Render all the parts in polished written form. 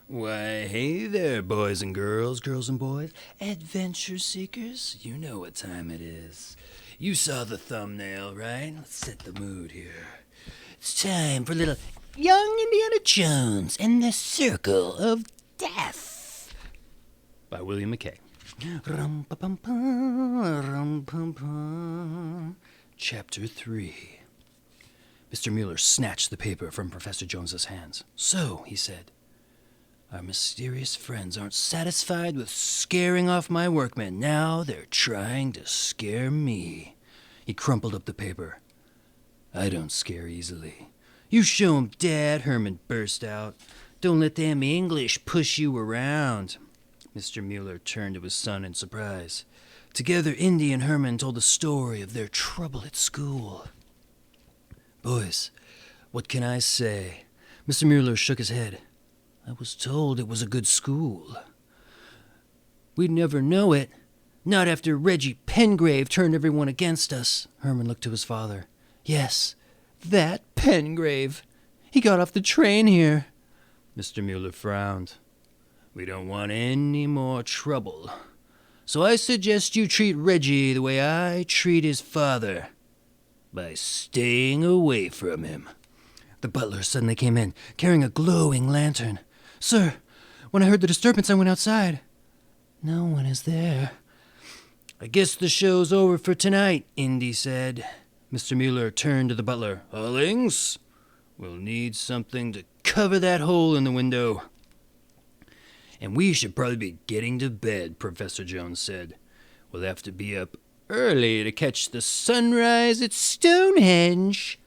Why, hey there, boys and girls and boys, adventure seekers. You know what time it is. You saw the thumbnail, right? Let's set the mood here. It's time for little young Indiana Jones and the Circle of Death by William McCay. Chapter 3. Mr. Mueller snatched the paper from Professor Jones's hands. So, he said, our mysterious friends aren't satisfied with scaring off my workmen. Now they're trying to scare me. He crumpled up the paper. I don't scare easily. You show 'em, Dad, Herman burst out. Don't let them English push you around. Mr. Mueller turned to his son in surprise. Together, Indy and Herman told the story of their trouble at school. Boys, what can I say? Mr. Mueller shook his head. I was told it was a good school. We'd never know it. Not after Reggie Pengrave turned everyone against us. Herman looked to his father. Yes, that Pengrave. He got off the train here. Mr. Mueller frowned. We don't want any more trouble. So I suggest you treat Reggie the way I treat his father. By staying away from him. The butler suddenly came in, carrying a glowing lantern. Sir, when I heard the disturbance, I went outside. No one is there. I guess the show's over for tonight, Indy said. Mr. Mueller turned to the butler. Hollings, we'll need something to cover that hole in the window. And we should probably be getting to bed, Professor Jones said. We'll have to be up early to catch the sunrise at Stonehenge.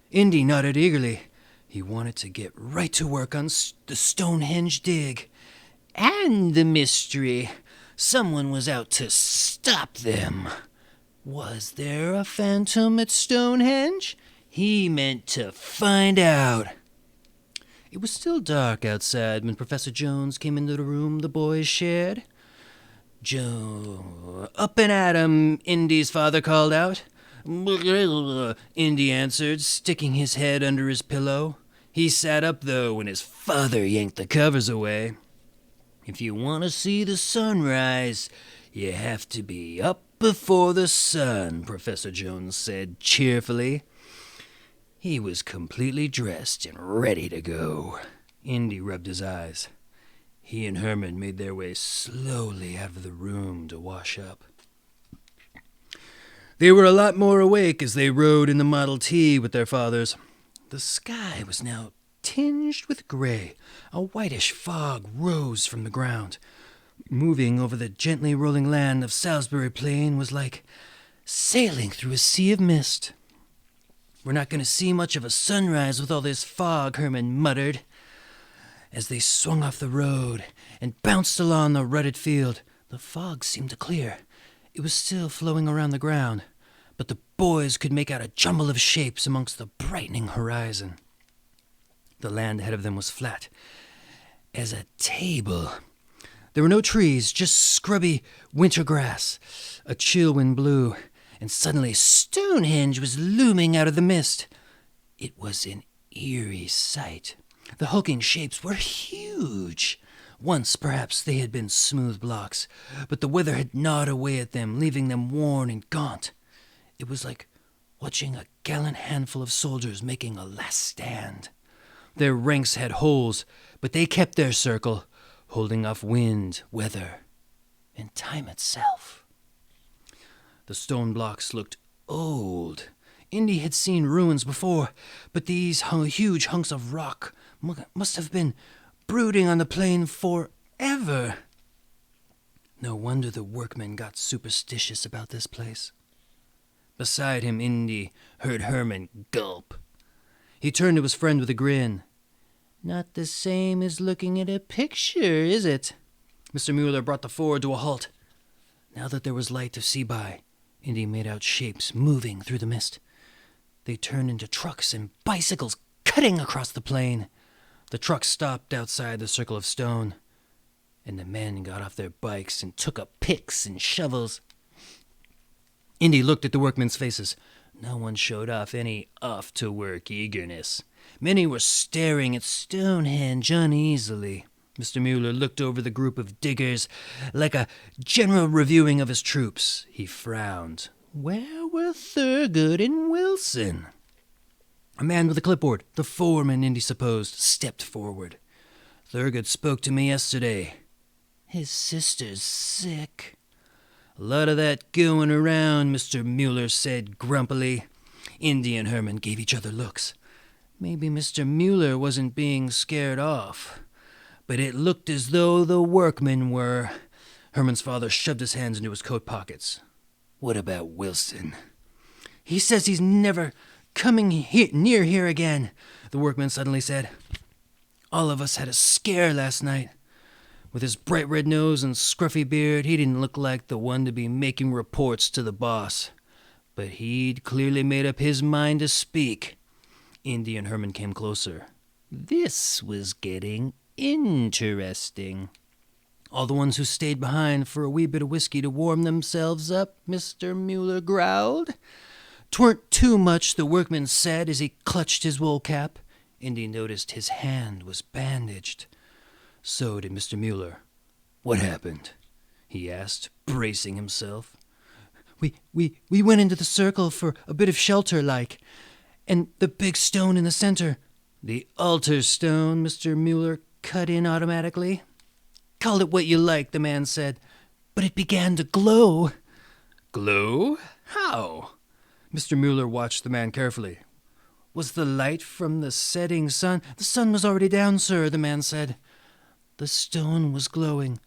Indy nodded eagerly. He wanted to get right to work on the Stonehenge dig. And the mystery. Someone was out to stop them. Was there a phantom at Stonehenge? He meant to find out. It was still dark outside when Professor Jones came into the room the boys shared. Joe, up and at 'em, Indy's father called out. Indy answered, sticking his head under his pillow. He sat up, though, when his father yanked the covers away. If you want to see the sunrise, you have to be up before the sun, Professor Jones said cheerfully. He was completely dressed and ready to go. Indy rubbed his eyes. He and Herman made their way slowly out of the room to wash up. They were a lot more awake as they rode in the Model T with their fathers. The sky was now tinged with gray. A whitish fog rose from the ground. Moving over the gently rolling land of Salisbury Plain was like sailing through a sea of mist. We're not going to see much of a sunrise with all this fog, Herman muttered. As they swung off the road and bounced along the rutted field, the fog seemed to clear. It was still flowing around the ground, but the boys could make out a jumble of shapes amongst the brightening horizon. The land ahead of them was flat as a table. There were no trees, just scrubby winter grass. A chill wind blew, and suddenly Stonehenge was looming out of the mist. It was an eerie sight. The hulking shapes were huge. Once, perhaps, they had been smooth blocks, but the weather had gnawed away at them, leaving them worn and gaunt. It was like watching a gallant handful of soldiers making a last stand. Their ranks had holes, but they kept their circle, holding off wind, weather, and time itself. The stone blocks looked old. Indy had seen ruins before, but these huge hunks of rock must have been brooding on the plain forever. No wonder the workmen got superstitious about this place. Beside him, Indy heard Herman gulp. He turned to his friend with a grin. Not the same as looking at a picture, is it? Mr. Mueller brought the Ford to a halt. Now that there was light to see by, Indy made out shapes moving through the mist. They turned into trucks and bicycles cutting across the plain. The trucks stopped outside the circle of stone, and the men got off their bikes and took up picks and shovels. Indy looked at the workmen's faces. No one showed off any off-to-work eagerness. Many were staring at Stonehenge uneasily. Mr. Mueller looked over the group of diggers like a general reviewing of his troops. He frowned. Where were Thurgood and Wilson? A man with a clipboard, the foreman, Indy supposed, stepped forward. Thurgood spoke to me yesterday. His sister's sick. A lot of that going around, Mr. Mueller said grumpily. Indy and Herman gave each other looks. Maybe Mr. Mueller wasn't being scared off, but it looked as though the workmen were. Herman's father shoved his hands into his coat pockets. What about Wilson? He says he's never coming near here again, the workman suddenly said. All of us had a scare last night. With his bright red nose and scruffy beard, he didn't look like the one to be making reports to the boss. But he'd clearly made up his mind to speak. Indy and Herman came closer. This was getting interesting. All the ones who stayed behind for a wee bit of whiskey to warm themselves up, Mr. Mueller growled. 'Tweren't too much, the workman said as he clutched his wool cap. Indy noticed his hand was bandaged. So did Mr. Mueller. What happened? He asked, bracing himself. We went into the circle for a bit of shelter, like, and the big stone in the center. The altar stone, Mr. Mueller cut in automatically. Call it what you like, the man said, but it began to glow. Glow? How? Mr. Mueller watched the man carefully. Was the light from the setting sun? The sun was already down, sir, the man said. The stone was glowing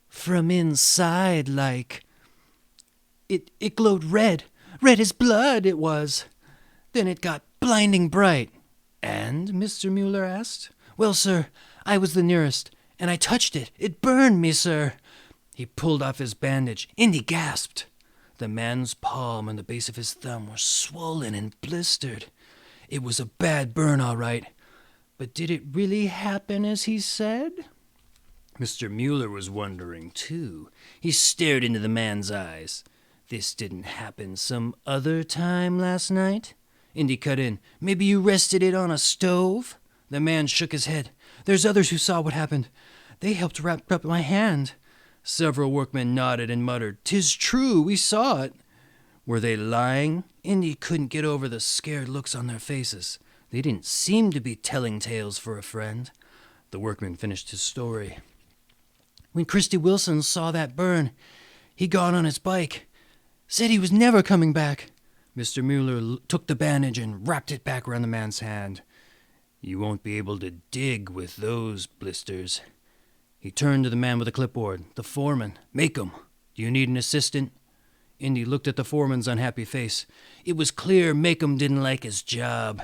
from inside, like. It glowed red as blood it was. Then it got blinding bright. And, Mr. Mueller asked? Well, sir, I was the nearest, and I touched it. It burned me, sir. He pulled off his bandage. Indy gasped. The man's palm and the base of his thumb were swollen and blistered. It was a bad burn, all right. But did it really happen as he said? Mr. Mueller was wondering, too. He stared into the man's eyes. This didn't happen some other time last night? Indy cut in. Maybe you rested it on a stove? The man shook his head. There's others who saw what happened. They helped wrap up my hand. Several workmen nodded and muttered, 'Tis true, we saw it. Were they lying? Indy couldn't get over the scared looks on their faces. They didn't seem to be telling tales for a friend. The workman finished his story. When Christy Wilson saw that burn, he got on his bike. Said he was never coming back. Mr. Mueller took the bandage and wrapped it back around the man's hand. You won't be able to dig with those blisters. He turned to the man with the clipboard, the foreman. Make 'em. Do you need an assistant? Indy looked at the foreman's unhappy face. It was clear Makem didn't like his job.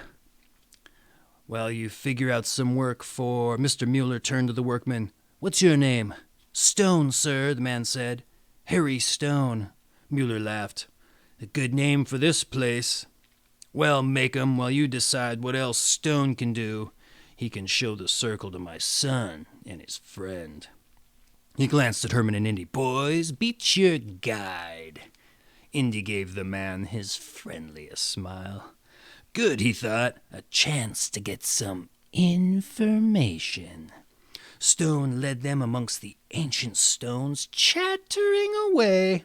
While you figure out some work for... Mr. Mueller turned to the workman. What's your name? Stone, sir, the man said. Harry Stone. Mueller laughed. A good name for this place. Well, Makem, while you decide what else Stone can do, he can show the circle to my son and his friend. He glanced at Herman and Indy. Boys, beat your guide. Indy gave the man his friendliest smile. Good, he thought. A chance to get some information. Stone led them amongst the ancient stones, chattering away.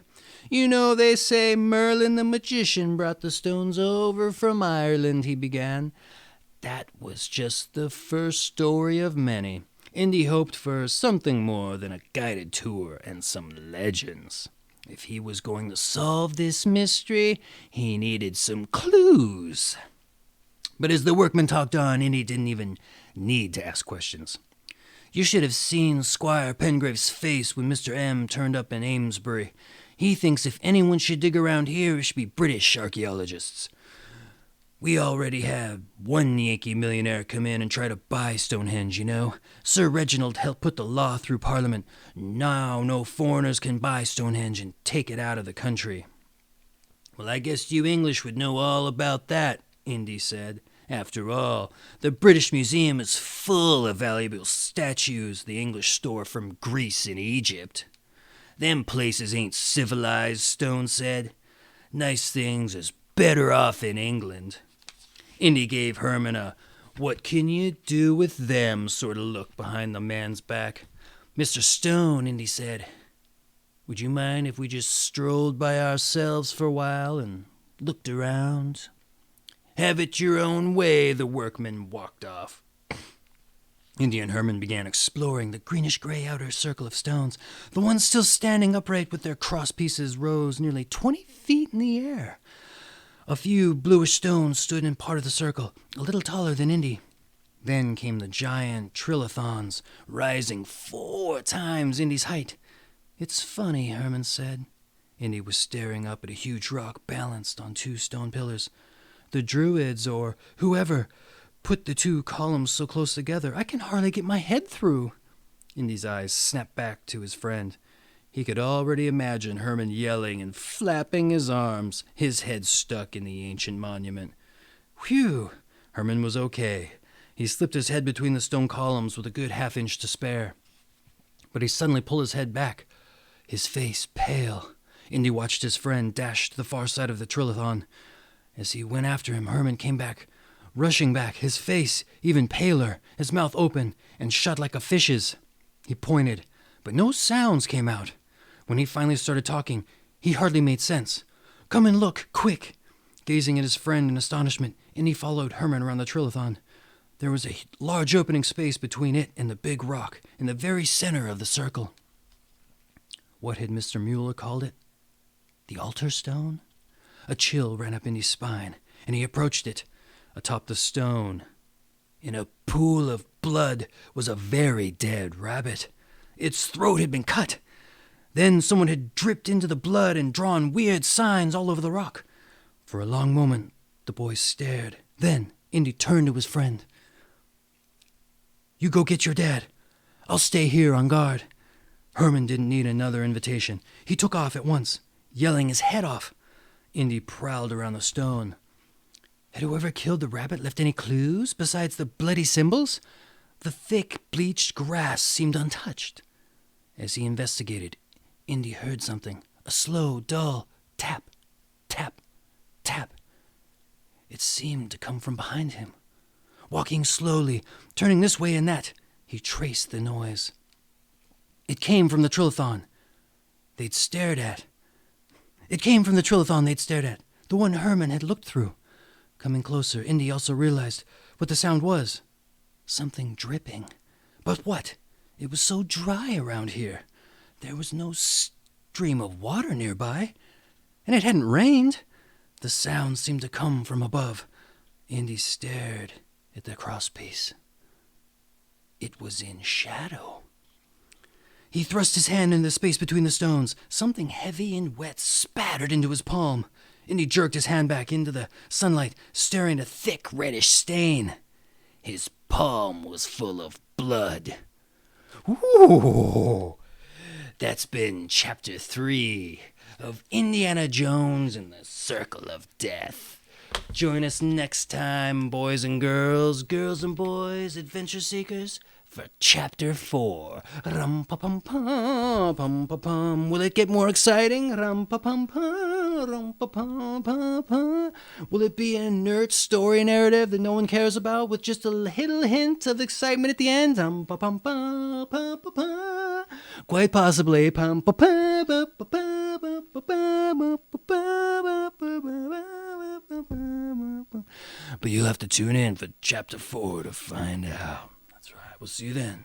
You know, they say Merlin the magician brought the stones over from Ireland, he began. That was just the first story of many. Indy hoped for something more than a guided tour and some legends. If he was going to solve this mystery, he needed some clues. But as the workmen talked on, Indy didn't even need to ask questions. You should have seen Squire Pengrave's face when Mr. M turned up in Amesbury. He thinks if anyone should dig around here, it should be British archaeologists. We already had one Yankee millionaire come in and try to buy Stonehenge, you know. Sir Reginald helped put the law through Parliament. Now no foreigners can buy Stonehenge and take it out of the country. Well, I guess you English would know all about that, Indy said. After all, the British Museum is full of valuable statues the English store from Greece and Egypt. Them places ain't civilized, Stone said. Nice things is better off in England. Indy gave Herman a what can you do with them sort of look behind the man's back. Mr. Stone, Indy said, would you mind if we just strolled by ourselves for a while and looked around? Have it your own way, the workman walked off. Indy and Herman began exploring the greenish-gray outer circle of stones. The ones still standing upright with their cross pieces rose nearly 20 feet in the air. A few bluish stones stood in part of the circle, a little taller than Indy. Then came the giant trilithons, rising 4 times Indy's height. It's funny, Herman said. Indy was staring up at a huge rock balanced on 2 stone pillars. The druids, or whoever, put the 2 columns so close together I can hardly get my head through. Indy's eyes snapped back to his friend. He could already imagine Herman yelling and flapping his arms, his head stuck in the ancient monument. Whew! Herman was okay. He slipped his head between the stone columns with a good half-inch to spare. But he suddenly pulled his head back, his face pale. Indy watched his friend dash to the far side of the trilithon. As he went after him, Herman came back, rushing back, his face even paler, his mouth open and shut like a fish's. He pointed, but no sounds came out. When he finally started talking, he hardly made sense. Come and look, quick! Gazing at his friend in astonishment, Indy followed Herman around the trilithon. There was a large opening space between it and the big rock, in the very center of the circle. What had Mr. Mueller called it? The altar stone? A chill ran up Indy's spine, and he approached it. Atop the stone, in a pool of blood, was a very dead rabbit. Its throat had been cut. Then someone had dripped into the blood and drawn weird signs all over the rock. For a long moment, the boys stared. Then Indy turned to his friend. You go get your dad. I'll stay here on guard. Herman didn't need another invitation. He took off at once, yelling his head off. Indy prowled around the stone. Had whoever killed the rabbit left any clues besides the bloody symbols? The thick, bleached grass seemed untouched. As he investigated, Indy heard something. A slow, dull tap, tap, tap. It seemed to come from behind him. Walking slowly, turning this way and that, he traced the noise. It came from the trilithon they'd stared at. The one Herman had looked through. Coming closer, Indy also realized what the sound was. Something dripping. But what? It was so dry around here. There was no stream of water nearby, and it hadn't rained. The sound seemed to come from above. Indy stared at the crosspiece. It was in shadow. He thrust his hand into the space between the stones. Something heavy and wet spattered into his palm. Indy jerked his hand back into the sunlight, staring at a thick reddish stain. His palm was full of blood. Ooh! That's been Chapter 3 of Indiana Jones and the Circle of Death. Join us next time, boys and girls and boys, adventure seekers, for Chapter 4. Rum-pa-pum-pum, pum-pa-pum. Will it get more exciting? Rum-pa-pum-pum, rum-pa-pum-pum-pum. Will it be an inert story narrative that no one cares about with just a little hint of excitement at the end? Rum-pa-pum-pum, pum-pa-pum. Quite possibly. Pum-pa-pum, pum-pa-pum, pum-pa-pum. But you'll have to tune in for Chapter 4 to find out. That's right. We'll see you then.